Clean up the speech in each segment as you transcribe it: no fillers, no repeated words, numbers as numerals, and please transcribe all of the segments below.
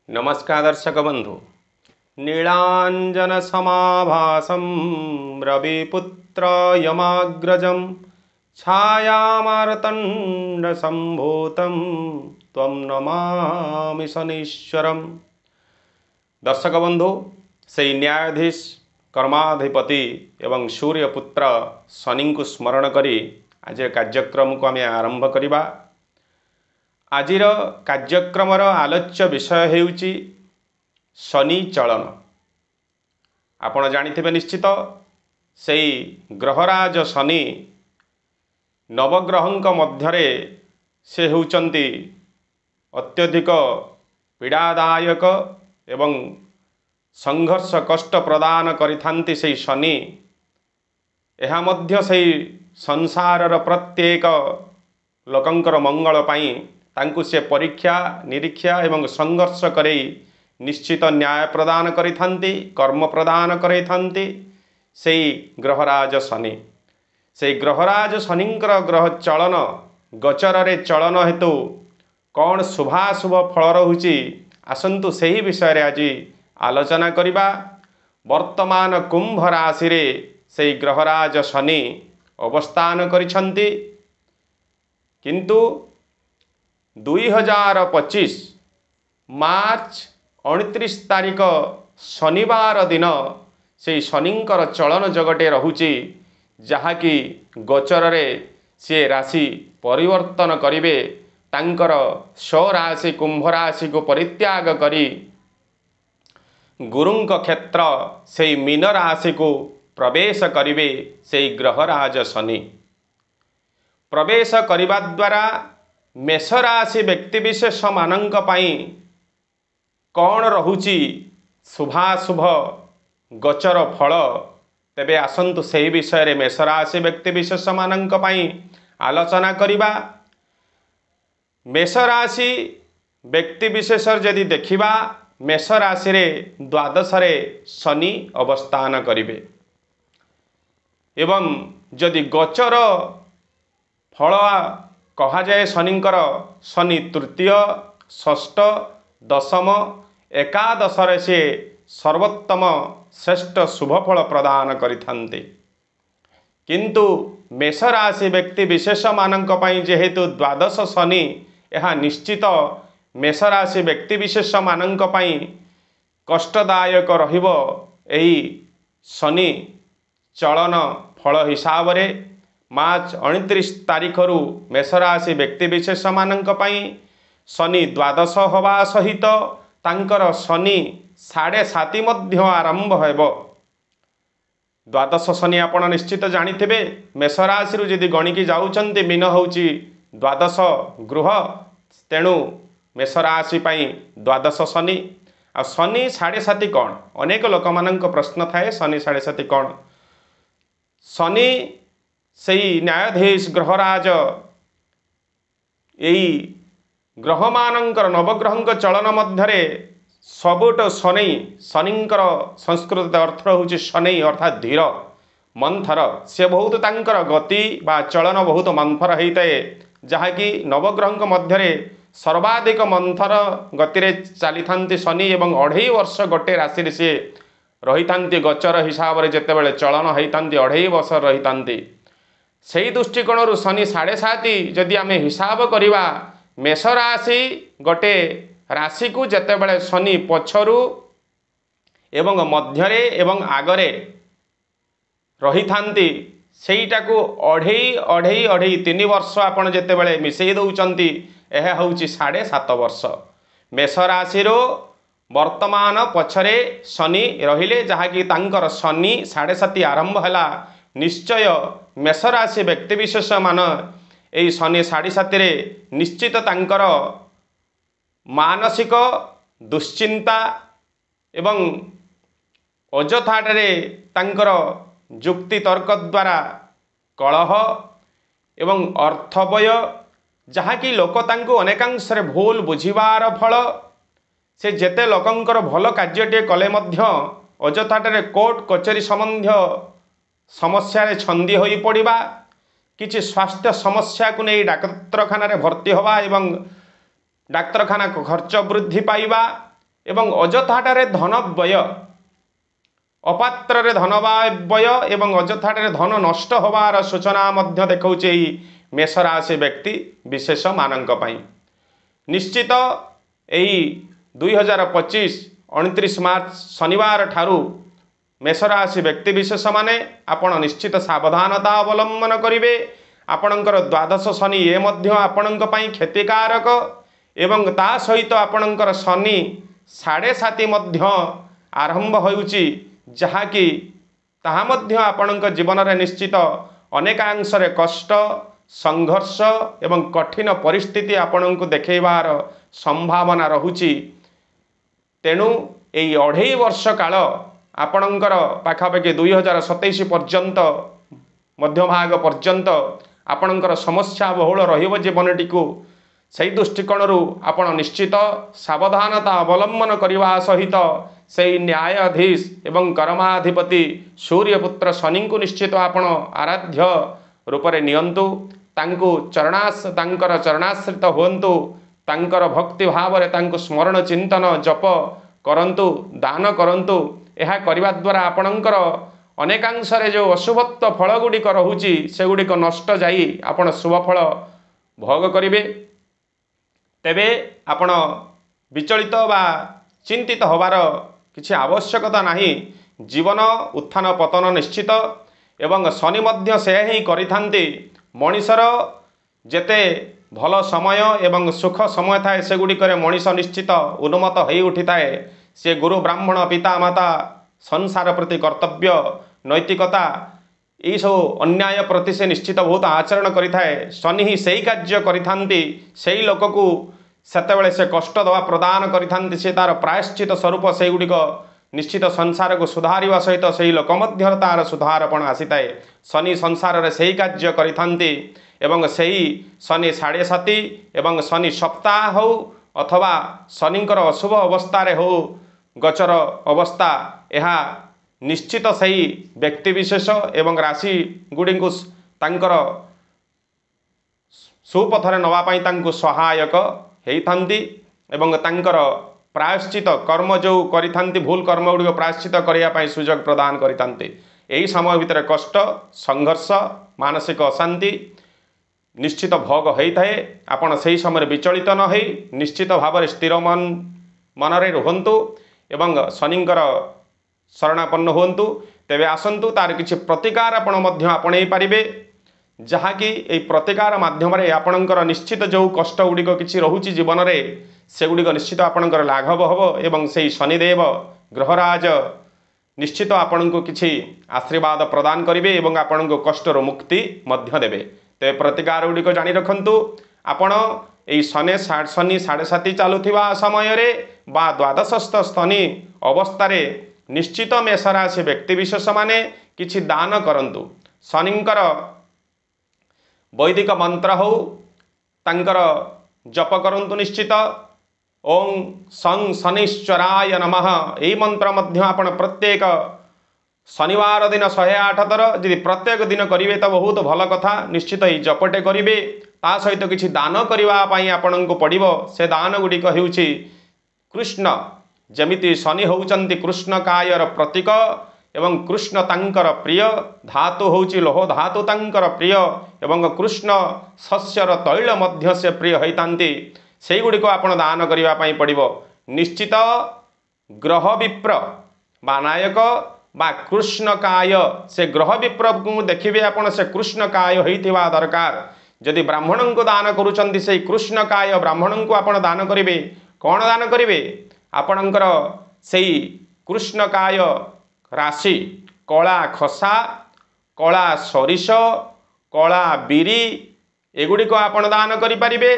नमस्कार दर्शक बंधु। नीलांजन समाभासं रविपुत्र यमाग्रजं छायामार्तंड संभूतं त्वं नमामि शनीश्वरम्। दर्शक बंधु, से न्यायाधीश कर्माधिपति एवं सूर्यपुत्र शनि को स्मरण करी आज कार्यक्रम को आम आरंभ करिबा। आजिर कार्यक्रमर आलोच्य विषय हेउची शनि चलन। आपण जानिथिबे निश्चित सेई ग्रहराज शनि नवग्रहंक मध्यरे से होउचंती अत्यधिक पीड़ादायक एवं संघर्ष कष्ट प्रदान करिथांती सेई शनि। एहा मध्य सेई संसारर प्रत्येक लोकंकर मंगल पाई तांकु से परीक्षा निरीक्षा एवं संघर्ष करई निश्चित न्याय प्रदान करिथांती, कर्म प्रदान करिथांती सेई ग्रहराज शनि। से ग्रहराज शनिंकर ग्रह चलन गोचर रे चलन हेतु कौन शुभाशुभ फल रहुची आसंतु सेही विषय रे आज आलोचना करिबा। वर्तमान कुंभ राशि रे सेई ग्रहराज शनि अवस्थान करिछंती, किंतु 2025 मार्च 29 तारिख शनिवार दिन से शनिंकर चलन जगटे रहुची, जहाँकि गोचर रे से राशि परिवर्तन करिवे। तांकर स्वराशि कुंभ राशि को परित्याग करी गुरुंक क्षेत्र से मीन राशि को प्रवेश करिवे। से ग्रहराज शनि प्रवेश करिबा द्वारा मेष राशि व्यक्तिविशेष मानंक पाई कौन रहुची शुभाशुभ गोचर फल, तेबे आसंतु सेही विषय रे मेष राशि व्यक्तिविशेष मानंक पाई आलोचना करिबा। मेष राशि व्यक्तिविशेष यदि देखिबा, मेष राशि रे द्वादश रे शनि अवस्थान करिवे एवं जदि गोचर फल कहा जाए शनिंकर शनि तृतीय षष्ठ दशम एकादश रे से सर्वोत्तम श्रेष्ठ शुभ फल प्रदान करिथांते। किंतु मेष राशि व्यक्ति विशेष मानंक पई जेहेतु द्वादश शनि यह निश्चित मेष राशि व्यक्ति विशेष मानंक पई कष्टदायक रहिबो। एही शनि चलन फल हिसाब रे मार्च 29 तारिख रु मेष राशि व्यक्ति विशेष मानंक पई शनि द्वादश हवा सहित तांकर शनि 7.5 मध्य आरंभ हेबो। द्वादश शनि आपण निश्चित जानिथिबे। मेष राशि रु जदि गणिकी जाउचंती, मीन होउची द्वादश गृह, तेणु मेष राशि पई द्वादश शनि। आ शनि 7.5 कौन? अनेक लोक मानंक प्रश्न थाए, शनि 7.5 कौन? शनि सेई न्यायाधीश ग्रहराज एई ग्रह मानंकर नवग्रहंक चलन मध्यरे सबुट शनि। शनिंकर संस्कृत अर्थ होउची शनि अर्थात धीर मंथर। से बहुत तांकर गति बा चलन बहुत मंथर होइताए, जहाँकि नवग्रहंक मध्यरे सर्वाधिक मंथर गति रे चली थांती शनि एवं 2.5 वर्ष गोटे राशि रे से रही थांती। गोचर हिसाब रे जेतेबेले चलन होइतांती 2.5 वर्ष रही थांती। सेही दृष्टिकोण शनि 7.5 जदि आम हिसाब करिबा, मेष राशि गोटे राशि को जेतेबेले शनि पछरु एवं मध्यरे एवं आगरे रही थांती, सेईटा को 2.5 वर्ष आपण जेतेबेले मिसेई दउचंती, एहा होउची 7.5 वर्ष। मेष राशि रो वर्तमान पछरे शनि रहिले, जहाँकि तांकर शनि 7.5 आरंभ हैला। निश्चय मेष राशि व्यक्ति विशेष मान एई शनि 7.5 रे निश्चित तांकर मानसिक दुश्चिंता एवं अजथाटे तांकर जुक्ति तर्क द्वारा कलह एवं अर्थव्यय, जहाँकि लोक तांको अनेकांश रे भूल बुझिबार फल। से जेते लोकंकर भल कार्यटे कले मध्य अजथाटे कोर्ट कचेरी संबंधी समस्या रे छंदी होई पड़िबा, किछि स्वास्थ्य समस्या को नहीं डाक्तरखाना रे भर्ती होबा एवं डाक्तरखाना खर्च वृद्धि पाइबा एवं अजथाटारे धन व्यय अपात्र धन व्यय एवं अजथाटारे धन नष्ट होवार सूचना मध्य देखौचे मेष राशि व्यक्ति विशेष मानक पई। निश्चित यही 2025 29 मार्च शनिवार ठारू मेष राशि व्यक्ति विशेष माने आपण निश्चित सावधानता अवलंबन करिवे। आपणकर द्वादश शनि ये मध्य आपणक पई क्षतिकारक एवं ता सहित आपणकर शनि 7.5 मध्य आरंभ होउची जहाँकि ताहा मध्य आपणक जीवन रे निश्चित अनेकांशरे कष्ट संघर्ष एवं कठिन परिस्थिति आपणक देखैबार संभावना रहुची। तेणु यही 2.5 वर्ष काल आपणकर पाखापाखि 2027 पर्यंत मध्यभाग पर्यंत आपणकर समस्या बहुल रहिब जीवनटी को सही दृष्टिकोण आपण निश्चित सावधानता अवलंबन करने सहित से न्यायाधीश एवं कर्माधिपति सूर्यपुत्र शनि को निश्चित आपण आराध्य रूप से नियंतु तांको चरणाश्रित हुंतु तांकर भक्ति भाव रे तांको स्मरण चिंतन जप करंतु दान करंतु। यह करने द्वारा आपणकर अनेकांशरे जो अशुभत्व फल गुड़िक रोचे से गुड़िक नष्ट जाई आपण शुभ फल भोग करिवे। तेबे आपण विचलित बा चिंतित होबार किछि आवश्यकता नहीं। जीवन उत्थान पतन निश्चित एवं शनि मध्य से ही करिथांती। मनिषर जेते भल समय एवं सुख समय थाए से गुड़िकर मनिष निश्चित उन्मत्त हो उठी थाए। से गुरु ब्राह्मण पिता माता संसार प्रति कर्तव्य नैतिकता यही सब अन्याय प्रति से निश्चित बहुत आचरण करिथाए। शनि ही सही कार्य करिथांती। सही लोक को सेतेबेले से कष्ट दवा प्रदान करिथांती। से तार प्रायश्चित स्वरूप से गुड़िक निश्चित संसार को सुधारिवा सहित सही लोक मध्य तार सुधारपण आसीताए। शनि संसार रे सही कार्य करिथांती एवं सही शनि 7.5 एवं शनि सप्ताह हो अथवा शनिंकर अशुभ अवस्था रे हो गचर अवस्था यह निश्चित सही व्यक्ति विशेष एवं राशि गुड़ी को तांकर सुपथरे नवापाई तांको सहायक होइथांती एवं तांकर प्रायश्चित कर्म जो करिथांती भूल कर्म गुड़ी प्रायश्चित करने सुजोग प्रदान करिथांती। यही समय भितर कष्ट संघर्ष मानसिक अशांति निश्चित भोग होता है। आपण से समय विचलित न हो निश्चित भाव स्थिर मनरे रुहंतु एवं शनिंकर शरणापन्न हुंतु। तेबे आसंतु तार किछि प्रतिकार आपण मध्य आपणै पारिबे जहाँकि ये प्रतिकार माध्यम आपणकर निश्चित जो कष्ट गुड़िक किछि रहुछि जीवन रे से गुड़िक निश्चित आपणकर लाघव हब एवं से शनिदेव ग्रहराज निश्चित आपण को किछि आशीर्वाद प्रदान करिवे एवं आपण को कष्टर मुक्ति मध्य देबे। ते प्रतिकार गुड़िक जानी रखंतु। आपण यही शनि 7.5 चलुवा समय रे बा द्वादशस्थ शनि अवस्था निश्चित मेष राशि व्यक्ति विशेष माने किछि दान करंतु। शनिंकर वैदिक मंत्र हो तांकर जप करंतु निश्चित। ओं सं शनिश्चराय नमः यही मंत्र मध्य आपण प्रत्येक शनिवार दिन 108 थर यदि प्रत्येक दिन करेंगे तो बहुत भल कथा। निश्चित ही जपटे करेंगे ता सहित किसी दान करने आपण को पड़ो। से दान गुड़िक होउछि कृष्ण जमिति शनि होउचंती कृष्ण कायर प्रतीक एवं कृष्ण तांकर प्रिय धातु होउछि लोह धातु तांकर प्रिय एवं कृष्ण शस्यर तैल मध्य से प्रिय होइतांती। से गुड़िक आपण दान करने पड़ो। निश्चित ग्रह विप्र बा नायक बा कृष्ण काय से ग्रह विप्र को देखिए आपण से कृष्ण काय होइथिबा दरकार। जदि ब्राह्मण को दान करुचंती से कृष्ण काय ब्राह्मण को आपण दान करिवे। कौन दान करिवे आपणकर से कृष्ण काय राशि कला खसा कला सरिष कला बिरी एगुड़िक आपण दान करिपारिबे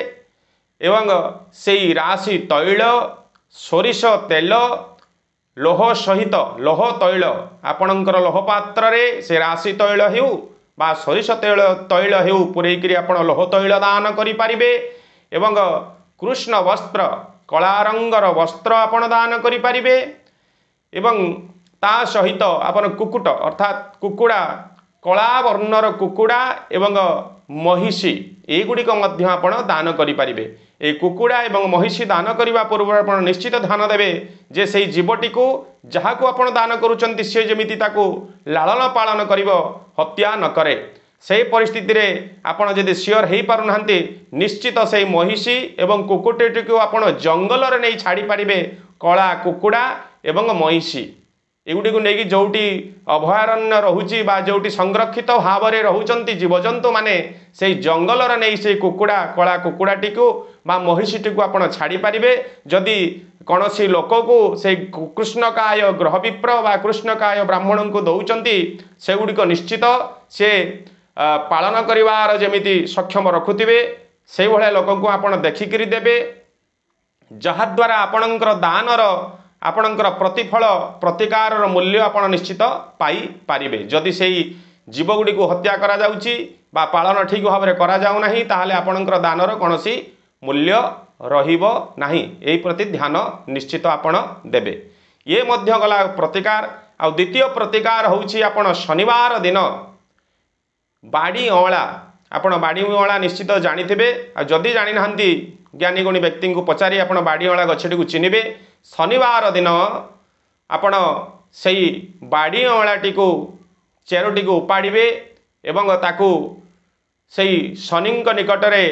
एवं से राशि तैल सरिष तेल लोह सहित लोह तैल आपणकर लोह पात्र रे से राशि तैल हेउ बा सरिष तैल हेउ पुरैकरी आपण लोह तैल दान करिपारिबे एवं कृष्ण वस्त्र कला रंगर वस्त्र आपण दान करिपारिबे एवं ता सहित आपण कुकुट अर्थात कुकुड़ा कला वर्णर कुकुड़ा एवं महिषी एगुड़िक मध्य आपण दान करिपारिबे। ए कुकुड़ा एवं महिषी दान करने पूर्व आप निश्चित ध्यान देवे जे से जीवटी को जहाँ को आप दान करुँच सी जमी लालन पालन कर हत्या न करे से परिस्थिति रे आपण जदि सियोर हो पारना निश्चित से महिषी एवं कुकुटी को आप जंगल रे नहीं छाड़ी पारे कला कुकुड़ा एवं महिषी एगुड़ी को लेकिन जोटी अभयारण्य रोचे जोटी संरक्षित भाव में रोचंत जीवजंतु माने से जंगल रे नहीं से कुकुड़ा कला कुकुड़ाटी को बा महिषीटी को आप छाड़ी पारे जदि कौन सी लोक को से कृष्णकाय ग्रह विप्र बा कृष्णकाय ब्राह्मण को दौरान से गुड़िक निश्चित से पालन करिवार जमिति सक्षम रखुथिबे से भले लोक को आप देखिकी देवे जहाद्वारा आपणकर दानर आपणकर प्रतिफल प्रतिकार मूल्य आप निश्चित पाई पारिबे जदि से जीवगुड़ी को हत्या करा जाउची बा पालन ठीक भाव में करा जाउ नाही ताहाले आपणकर दानर कौनसी मूल्य रहिबो नाही एही प्रति ध्यान निश्चित आपण देबे ये मध्य गला प्रतिकार आ द्वितीय प्रतिकार होउची आपण शनिवार दिन बाड़ी अँला आपण बाड़ी अँला निश्चित जानिथिबे आ जदि जानि नाहंती ज्ञानी गुणी व्यक्ति को पचारि आपण बाड़ी अँला गछटी को चिन्हिबे शनिवार दिन आपण से बाड़ी अँलाटी को चेरोटी को उपाड़े एवं ताकू से शनि निकटरे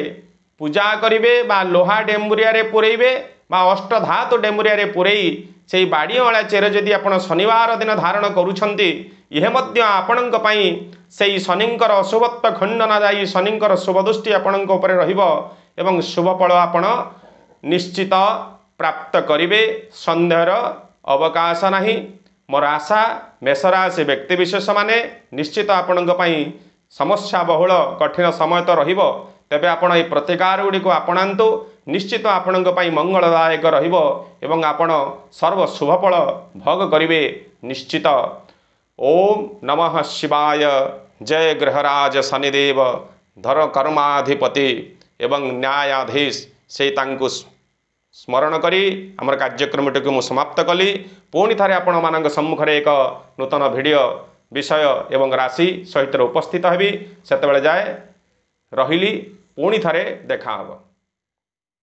पूजा करेंगे बा लोहा डेम्बुरिया रे पुरेबे बा अष्टधातु डेम्बुरिया रे पुरई से बाड़ी अँला चेर जदि आपण शनिवार दिन धारण करुछंती यह मध्य आपणक पई से शनिंकर अशुभत्व खंडन जाई शनिंकर शुभदृष्टि आपणक उपरे रहिबो एवं शुभफल आपण निश्चित प्राप्त करिवे संदेहर अवकाश नाही मोर आशा मेषराशि व्यक्तिविशेष माने निश्चित आपणक पई समस्या बहुल कठिन समय तो रहिबो तेबे आपण ए प्रतिकार गुडी को आपणांतु निश्चित आपणक पई मंगलदायक रहिबो एवं आपण सर्व शुभफल भोग करिवे निश्चित। ओम नमः शिवाय। जय ग्रहराज शनिदेव धर कर्माधिपति एवं न्यायाधीश से तांकु स्मरण करी आमर कार्यक्रमटी को समाप्त कली पुणी थारे आपण मानक सम्मुख एक नूतन वीडियो विषय एवं राशि सहित उपस्थित हेबी सेतेबेले जाए रहिली पुणी थारे देखा हबो।